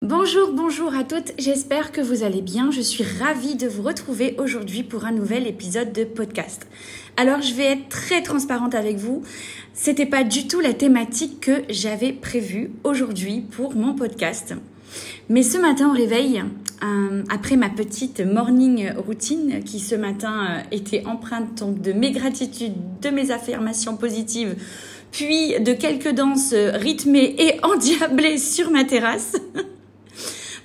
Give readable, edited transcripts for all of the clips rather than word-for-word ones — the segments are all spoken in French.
Bonjour à toutes, j'espère que vous allez bien. Je suis ravie de vous retrouver aujourd'hui pour un nouvel épisode de podcast. Alors je vais être très transparente avec vous, c'était pas du tout la thématique que j'avais prévue aujourd'hui pour mon podcast. Mais ce matin au réveil, après ma petite morning routine qui ce matin était empreinte donc de mes gratitudes, de mes affirmations positives, puis de quelques danses rythmées et endiablées sur ma terrasse,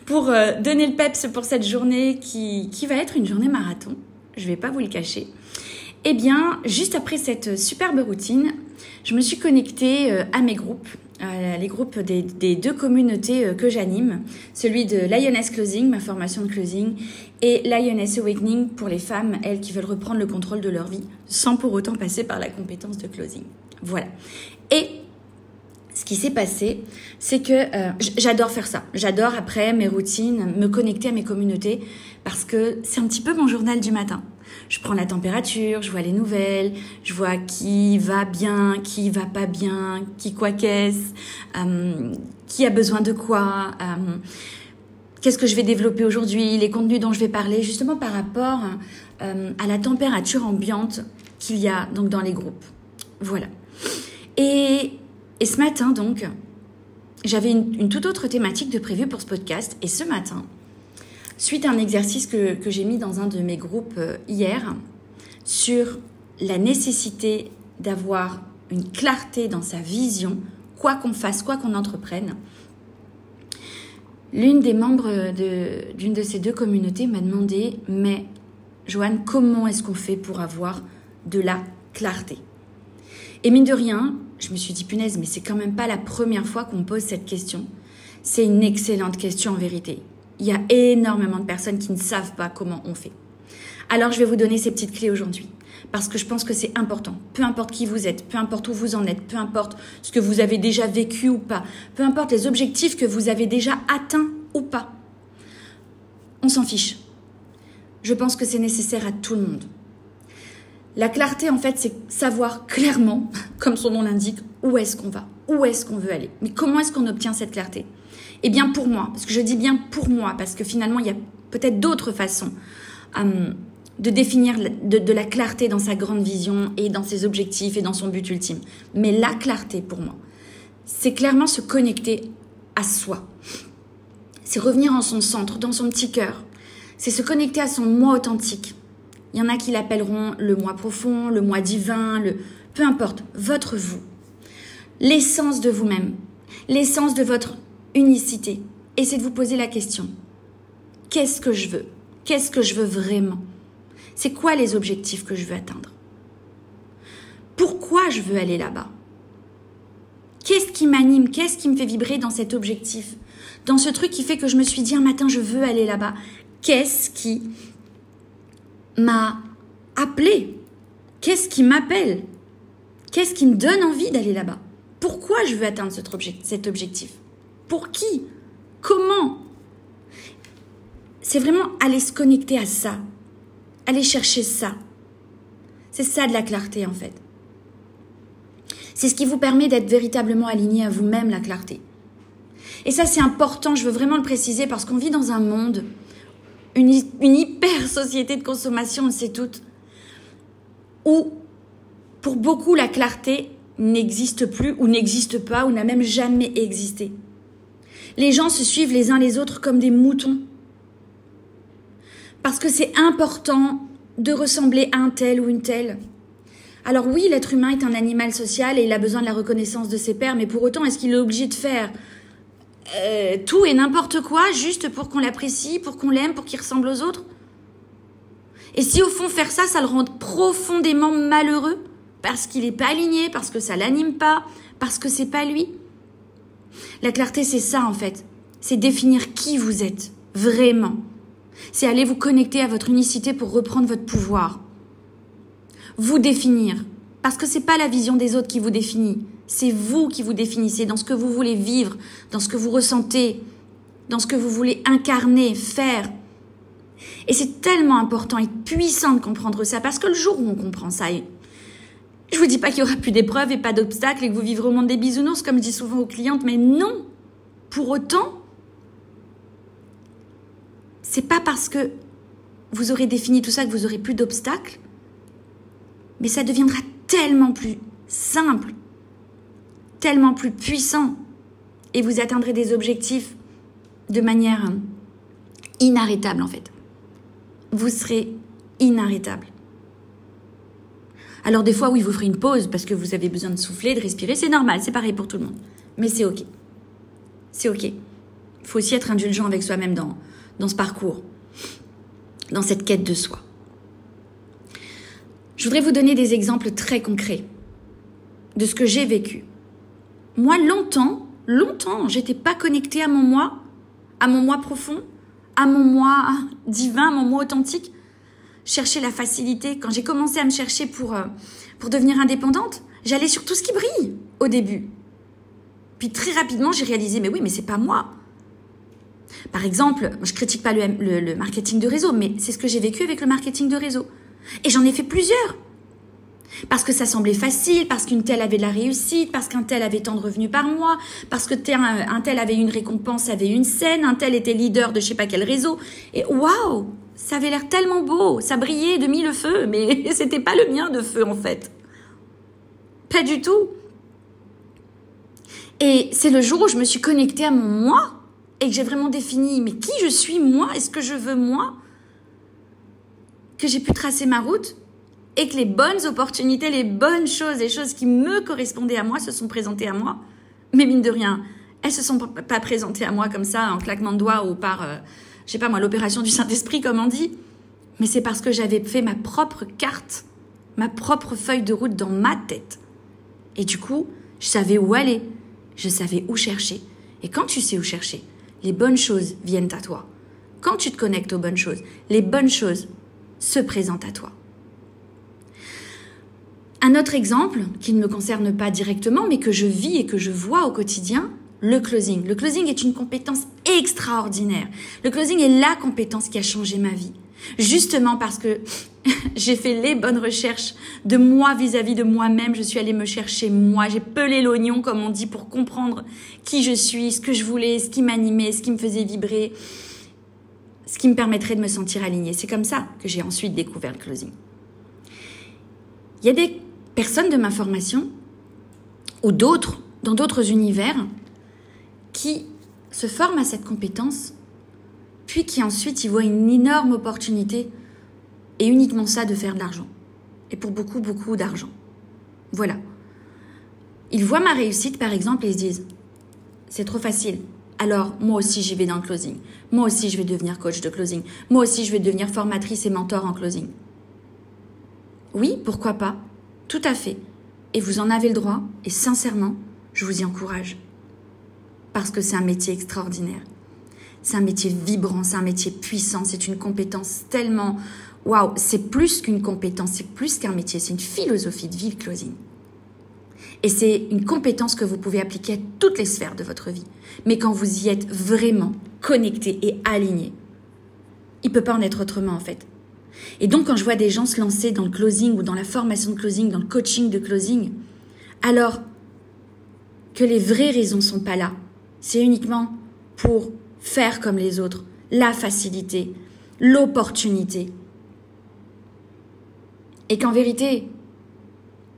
pour donner le peps pour cette journée qui va être une journée marathon, je vais pas vous le cacher. Eh bien, juste après cette superbe routine, je me suis connectée à mes groupes, les groupes des deux communautés que j'anime, celui de Lioness Closing, ma formation de closing, et Lioness Awakening pour les femmes, elles qui veulent reprendre le contrôle de leur vie, sans pour autant passer par la compétence de closing. Voilà. Et ce qui s'est passé, c'est que j'adore faire ça. J'adore, après mes routines, me connecter à mes communautés parce que c'est un petit peu mon journal du matin. Je prends la température, je vois les nouvelles, je vois qui va bien, qui va pas bien, qui quoi qu'est-ce, qui a besoin de quoi, qu'est-ce que je vais développer aujourd'hui, les contenus dont je vais parler, justement par rapport à la température ambiante qu'il y a donc dans les groupes. Voilà. Et ce matin, donc, j'avais une toute autre thématique de prévue pour ce podcast. Et ce matin, suite à un exercice que j'ai mis dans un de mes groupes hier, sur la nécessité d'avoir une clarté dans sa vision, quoi qu'on fasse, quoi qu'on entreprenne, l'une des membres d'une de ces deux communautés m'a demandé « Mais, Joanne, comment est-ce qu'on fait pour avoir de la clarté ?» Et mine de rien, je me suis dit, punaise, mais c'est quand même pas la première fois qu'on me pose cette question. C'est une excellente question en vérité. Il y a énormément de personnes qui ne savent pas comment on fait. Alors je vais vous donner ces petites clés aujourd'hui. Parce que je pense que c'est important. Peu importe qui vous êtes, peu importe où vous en êtes, peu importe ce que vous avez déjà vécu ou pas, peu importe les objectifs que vous avez déjà atteints ou pas. On s'en fiche. Je pense que c'est nécessaire à tout le monde. La clarté, en fait, c'est savoir clairement, comme son nom l'indique, où est-ce qu'on va, où est-ce qu'on veut aller. Mais comment est-ce qu'on obtient cette clarté ? Eh bien, pour moi, parce que je dis bien pour moi, parce que finalement, il y a peut-être d'autres façons de définir de la clarté dans sa grande vision et dans ses objectifs et dans son but ultime. Mais la clarté, pour moi, c'est clairement se connecter à soi. C'est revenir en son centre, dans son petit cœur. C'est se connecter à son moi authentique. Il y en a qui l'appelleront le moi profond, le moi divin, peu importe, votre vous. L'essence de vous-même, l'essence de votre unicité. Et c'est de vous poser la question. Qu'est-ce que je veux ? Qu'est-ce que je veux vraiment ? C'est quoi les objectifs que je veux atteindre ? Pourquoi je veux aller là-bas ? Qu'est-ce qui m'anime ? Qu'est-ce qui me fait vibrer dans cet objectif ? Dans ce truc qui fait que je me suis dit un matin, je veux aller là-bas. Qu'est-ce qui m'a appelé? Qu'est-ce qui m'appelle? Qu'est-ce qui me donne envie d'aller là-bas? Pourquoi je veux atteindre cet objectif? Pour qui? Comment? C'est vraiment aller se connecter à ça. Aller chercher ça. C'est ça de la clarté, en fait. C'est ce qui vous permet d'être véritablement aligné à vous-même, la clarté. Et ça, c'est important, je veux vraiment le préciser, parce qu'on vit dans un monde, une hyper société de consommation, on le sait toutes, où pour beaucoup la clarté n'existe plus ou n'existe pas ou n'a même jamais existé. Les gens se suivent les uns les autres comme des moutons parce que c'est important de ressembler à un tel ou une telle. Alors oui, l'être humain est un animal social et il a besoin de la reconnaissance de ses pairs, mais pour autant, est-ce qu'il est obligé de faire tout et n'importe quoi juste pour qu'on l'apprécie, pour qu'on l'aime, pour qu'il ressemble aux autres? Et si au fond faire ça, ça le rend profondément malheureux parce qu'il n'est pas aligné, parce que ça l'anime pas, parce que c'est pas lui. La clarté, c'est ça en fait. C'est définir qui vous êtes, vraiment. C'est aller vous connecter à votre unicité pour reprendre votre pouvoir. Vous définir. Parce que c'est pas la vision des autres qui vous définit. C'est vous qui vous définissez dans ce que vous voulez vivre, dans ce que vous ressentez, dans ce que vous voulez incarner, faire. Et c'est tellement important et puissant de comprendre ça, parce que le jour où on comprend ça, je vous dis pas qu'il y aura plus d'épreuves et pas d'obstacles et que vous vivrez au monde des bisounours, comme je dis souvent aux clientes, mais non. Pour autant, c'est pas parce que vous aurez défini tout ça que vous aurez plus d'obstacles, mais ça deviendra tellement plus simple, tellement plus puissant, et vous atteindrez des objectifs de manière inarrêtable en fait. Vous serez inarrêtable. Alors des fois, oui, vous ferez une pause parce que vous avez besoin de souffler, de respirer, c'est normal, c'est pareil pour tout le monde. Mais c'est ok. C'est ok. Il faut aussi être indulgent avec soi-même dans ce parcours, dans cette quête de soi. Je voudrais vous donner des exemples très concrets de ce que j'ai vécu. Moi, longtemps, j'étais pas connectée à mon moi profond, à mon moi divin, à mon moi authentique. Je cherchais la facilité. Quand j'ai commencé à me chercher pour devenir indépendante, j'allais sur tout ce qui brille au début. Puis très rapidement, j'ai réalisé, mais oui, mais c'est pas moi. Par exemple, je critique pas le marketing de réseau, mais c'est ce que j'ai vécu avec le marketing de réseau. Et j'en ai fait plusieurs. Parce que ça semblait facile, parce qu'une telle avait de la réussite, parce qu'un tel avait tant de revenus par mois, parce que un tel avait une récompense, avait une scène, un tel était leader de je sais pas quel réseau. Et waouh, ça avait l'air tellement beau, ça brillait de mille feux, mais c'était pas le mien de feu en fait. Pas du tout. Et c'est le jour où je me suis connectée à mon moi et que j'ai vraiment défini, mais qui je suis moi, est-ce que je veux moi, que j'ai pu tracer ma route et que les bonnes opportunités, les bonnes choses, les choses qui me correspondaient à moi se sont présentées à moi. Mais mine de rien, elles se sont pas présentées à moi comme ça, en claquement de doigts ou par, je sais pas moi, l'opération du Saint-Esprit, comme on dit. Mais c'est parce que j'avais fait ma propre carte, ma propre feuille de route dans ma tête. Et du coup, je savais où aller, je savais où chercher. Et quand tu sais où chercher, les bonnes choses viennent à toi. Quand tu te connectes aux bonnes choses, les bonnes choses se présentent à toi. Un autre exemple, qui ne me concerne pas directement, mais que je vis et que je vois au quotidien, le closing. Le closing est une compétence extraordinaire. Le closing est la compétence qui a changé ma vie. Justement parce que j'ai fait les bonnes recherches de moi vis-à-vis de moi-même. Je suis allée me chercher moi. J'ai pelé l'oignon, comme on dit, pour comprendre qui je suis, ce que je voulais, ce qui m'animait, ce qui me faisait vibrer, ce qui me permettrait de me sentir alignée. C'est comme ça que j'ai ensuite découvert le closing. Il y a des personnes de ma formation ou d'autres, dans d'autres univers, qui se forment à cette compétence, puis qui ensuite y voient une énorme opportunité, et uniquement ça, de faire de l'argent. Et pour beaucoup, beaucoup d'argent. Voilà. Ils voient ma réussite, par exemple, et ils se disent, c'est trop facile. Alors, moi aussi, j'y vais dans le closing. Moi aussi, je vais devenir coach de closing. Moi aussi, je vais devenir formatrice et mentor en closing. Oui, pourquoi pas? Tout à fait. Et vous en avez le droit, et sincèrement, je vous y encourage. Parce que c'est un métier extraordinaire. C'est un métier vibrant, c'est un métier puissant, c'est une compétence tellement... Waouh, c'est plus qu'une compétence, c'est plus qu'un métier, c'est une philosophie de vie, le closing. Et c'est une compétence que vous pouvez appliquer à toutes les sphères de votre vie. Mais quand vous y êtes vraiment connecté et aligné, il ne peut pas en être autrement en fait. Et donc, quand je vois des gens se lancer dans le closing ou dans la formation de closing, dans le coaching de closing, alors que les vraies raisons ne sont pas là, c'est uniquement pour faire comme les autres, la facilité, l'opportunité. Et qu'en vérité,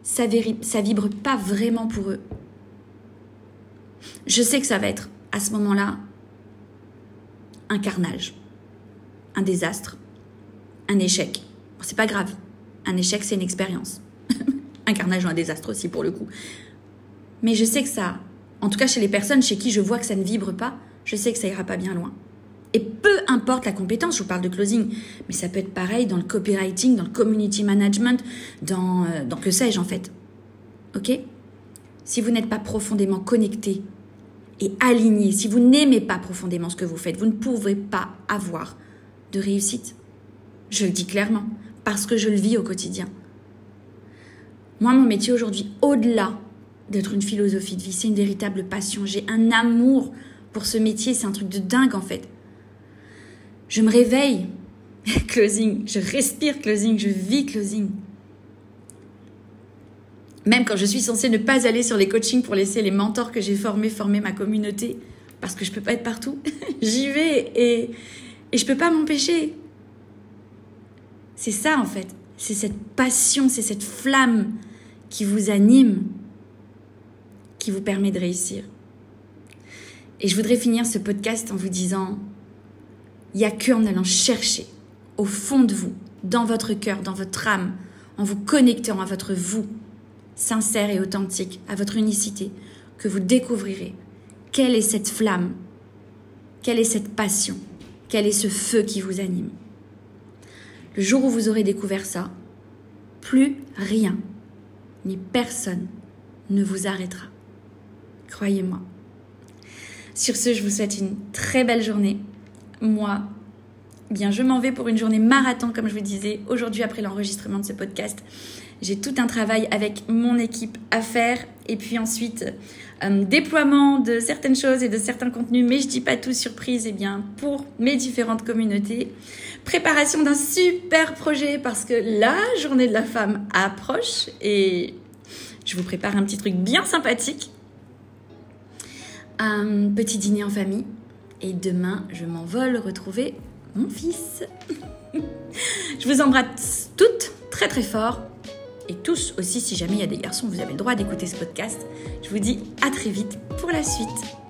ça vibre pas vraiment pour eux. Je sais que ça va être, à ce moment-là, un carnage, un désastre, un échec. Bon, c'est pas grave. Un échec, c'est une expérience. Un carnage ou un désastre aussi, pour le coup. Mais je sais que ça, en tout cas chez les personnes chez qui je vois que ça ne vibre pas, je sais que ça ira pas bien loin. Et peu importe la compétence, je vous parle de closing, mais ça peut être pareil dans le copywriting, dans le community management, dans que sais-je en fait. Ok ? Si vous n'êtes pas profondément connecté et aligné, si vous n'aimez pas profondément ce que vous faites, vous ne pouvez pas avoir de réussite. Je le dis clairement, parce que je le vis au quotidien. Moi, mon métier aujourd'hui, au-delà d'être une philosophie de vie, c'est une véritable passion. J'ai un amour pour ce métier, c'est un truc de dingue en fait. Je me réveille, closing, je respire closing, je vis closing. Même quand je suis censée ne pas aller sur les coachings pour laisser les mentors que j'ai formés former ma communauté, parce que je ne peux pas être partout, j'y vais et Et je ne peux pas m'empêcher. C'est ça en fait. C'est cette passion, c'est cette flamme qui vous anime, qui vous permet de réussir. Et je voudrais finir ce podcast en vous disant, il n'y a qu'en allant chercher au fond de vous, dans votre cœur, dans votre âme, en vous connectant à votre vous, sincère et authentique, à votre unicité, que vous découvrirez quelle est cette flamme, quelle est cette passion, quel est ce feu qui vous anime. Le jour où vous aurez découvert ça, plus rien, ni personne ne vous arrêtera. Croyez-moi. Sur ce, je vous souhaite une très belle journée. Moi, je m'en vais pour une journée marathon, comme je vous disais, aujourd'hui après l'enregistrement de ce podcast. J'ai tout un travail avec mon équipe à faire et puis ensuite déploiement de certaines choses et de certains contenus, mais je dis pas tout, surprise, pour mes différentes communautés. Préparation d'un super projet parce que la journée de la femme approche et je vous prépare un petit truc bien sympathique. Un petit dîner en famille et demain, je m'envole retrouver mon fils. Je vous embrasse toutes très très fort et tous aussi, si jamais il y a des garçons, vous avez le droit d'écouter ce podcast. Je vous dis à très vite pour la suite.